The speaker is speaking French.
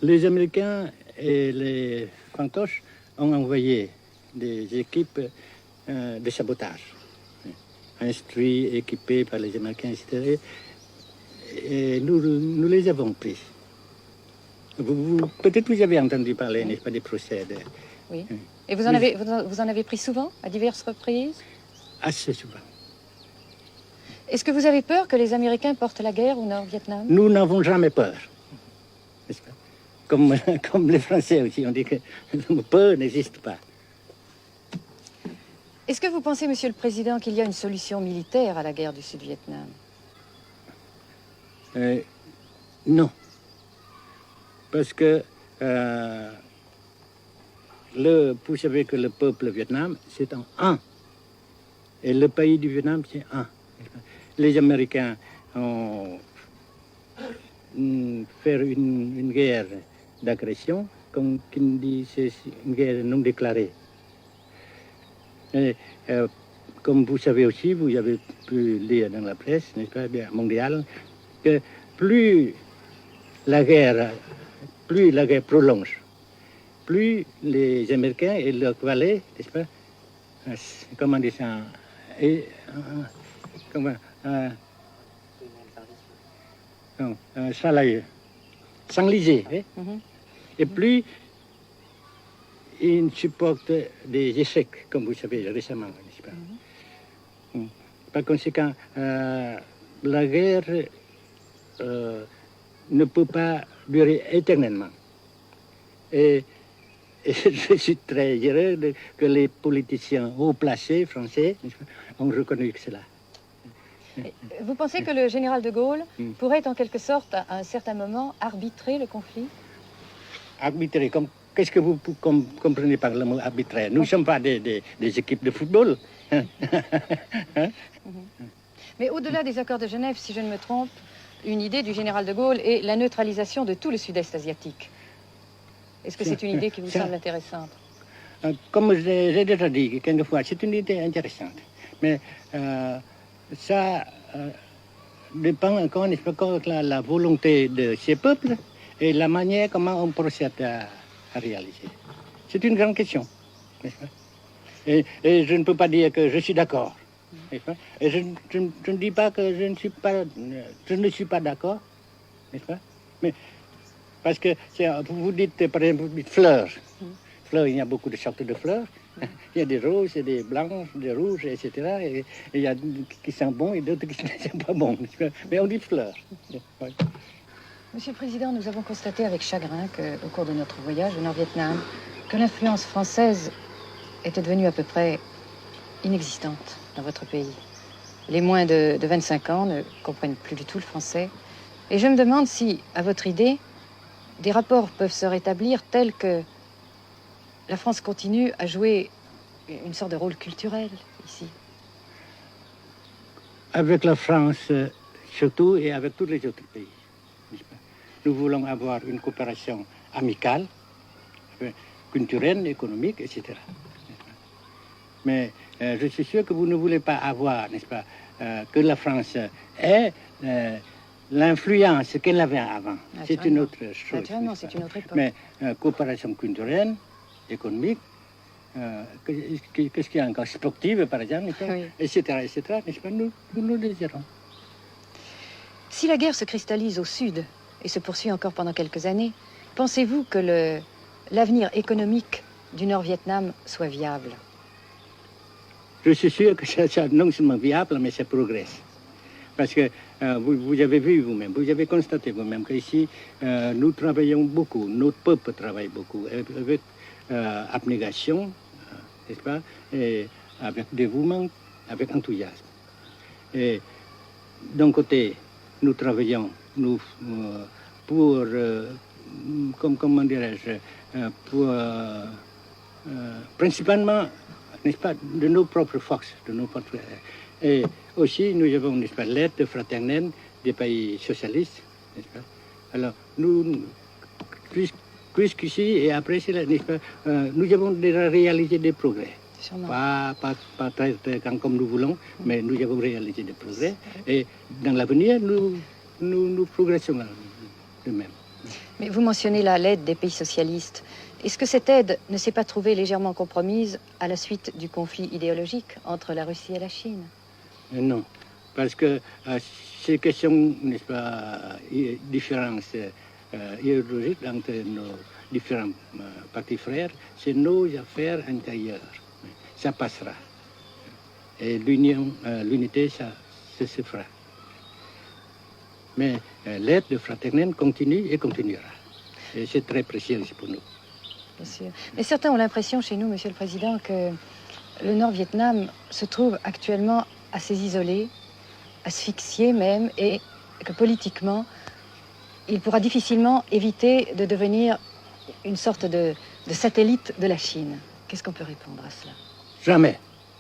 Les Américains et les fantoches ont envoyé des équipes de sabotage, instruits, équipés par les Américains, etc. Et nous les avons pris. Peut-être vous avez entendu parler, n'est-ce pas, des procès. Oui. Et vous en avez pris souvent, à diverses reprises? Assez souvent. Est-ce que vous avez peur que les Américains portent la guerre au Nord-Vietnam? Nous n'avons jamais peur, n'est-ce pas? Comme les Français aussi, on dit que peur n'existe pas. Est-ce que vous pensez, Monsieur le Président, qu'il y a une solution militaire à la guerre du Sud-Vietnam? Non. Parce que vous savez que le peuple Vietnam, c'est un. Et le pays du Vietnam, c'est un. Les Américains ont fait une guerre d'agression, comme qui dit, c'est une guerre non déclarée. Et, comme vous savez aussi, vous avez pu lire dans la presse, n'est-ce pas, mondiale, que plus la guerre prolonge, plus les Américains et leurs valets, n'est-ce pas, comment dire ça, s'enliser, et plus ils supportent des échecs, comme vous savez récemment, n'est-ce pas? Par conséquent, la guerre ne peut pas durer éternellement. Et je suis très heureux que les politiciens haut placés français ont reconnu cela. Vous pensez que le général de Gaulle pourrait en quelque sorte, à un certain moment, arbitrer le conflit? Arbitrer, qu'est-ce que vous comprenez par le mot arbitraire? Nous ne sommes pas des équipes de football. Mais au-delà des accords de Genève, si je ne me trompe, une idée du général de Gaulle est la neutralisation de tout le sud-est asiatique. Est-ce que c'est une idée qui vous semble intéressante? Comme j'ai déjà dit quelquefois, c'est une idée intéressante. Mais ça dépend encore, n'est-ce pas, de la volonté de ces peuples et la manière comment on procède à réaliser. C'est une grande question, n'est-ce pas? Et je ne peux pas dire que je suis d'accord. Et je ne dis pas que je ne suis pas d'accord, n'est-ce pas? Mais parce que vous dites, par exemple, fleurs. Fleurs, il y a beaucoup de sortes de fleurs. Il y a des roses, des blanches, des rouges, etc. Et il y a qui sont bons et d'autres qui ne sont pas bons. Mais on dit fleurs. Monsieur le Président, nous avons constaté avec chagrin qu'au cours de notre voyage au Nord-Vietnam, que l'influence française était devenue à peu près inexistante dans votre pays. Les moins de 25 ans ne comprennent plus du tout le français. Et je me demande si, à votre idée, des rapports peuvent se rétablir tels que la France continue à jouer une sorte de rôle culturel ici. Avec la France surtout et avec tous les autres pays. Nous voulons avoir une coopération amicale, culturelle, économique, etc. Mais je suis sûr que vous ne voulez pas avoir, n'est-ce pas, que la France ait l'influence qu'elle avait avant. C'est une autre chose. Naturellement, c'est une autre époque. Mais coopération culturelle, économique, qu'est-ce qu'il y a encore, sportive par exemple, oui. etc., n'est-ce pas, nous le désirons. Si la guerre se cristallise au sud et se poursuit encore pendant quelques années, pensez-vous que l'avenir économique du Nord-Vietnam soit viable? Je suis sûr que c'est non seulement viable, mais ça progresse. Parce que vous avez vu vous-même, vous avez constaté vous-même qu'ici, nous travaillons beaucoup, notre peuple travaille beaucoup, avec abnégation, n'est-ce pas, et avec dévouement, avec enthousiasme. Et d'un côté, nous travaillons pour, comment dirais-je, principalement, n'est-ce pas, de nos propres forces, de nos propres... Et aussi, nous avons, n'est-ce pas, l'aide fraternelle des pays socialistes, n'est-ce pas? Alors, nous, jusqu'ici et après cela, n'est-ce pas, nous avons déjà réalisé des progrès. Pas très grand comme nous voulons, mais nous avons réalisé des progrès. Et dans l'avenir, nous progressons de même. Mais vous mentionnez là l'aide des pays socialistes. Est-ce que cette aide ne s'est pas trouvée légèrement compromise à la suite du conflit idéologique entre la Russie et la Chine? Non, parce que ces questions, n'est-ce pas, différences idéologiques entre nos différents partis frères, c'est nos affaires intérieures. Ça passera. Et l'unité, ça se fera. Mais l'aide fraternelle continue et continuera. Et c'est très précieux aussi pour nous. Bien sûr. Mais certains ont l'impression chez nous, Monsieur le Président, que le Nord-Vietnam se trouve actuellement assez isolé, asphyxié même, et que politiquement, il pourra difficilement éviter de devenir une sorte de satellite de la Chine. Qu'est-ce qu'on peut répondre à cela? Jamais.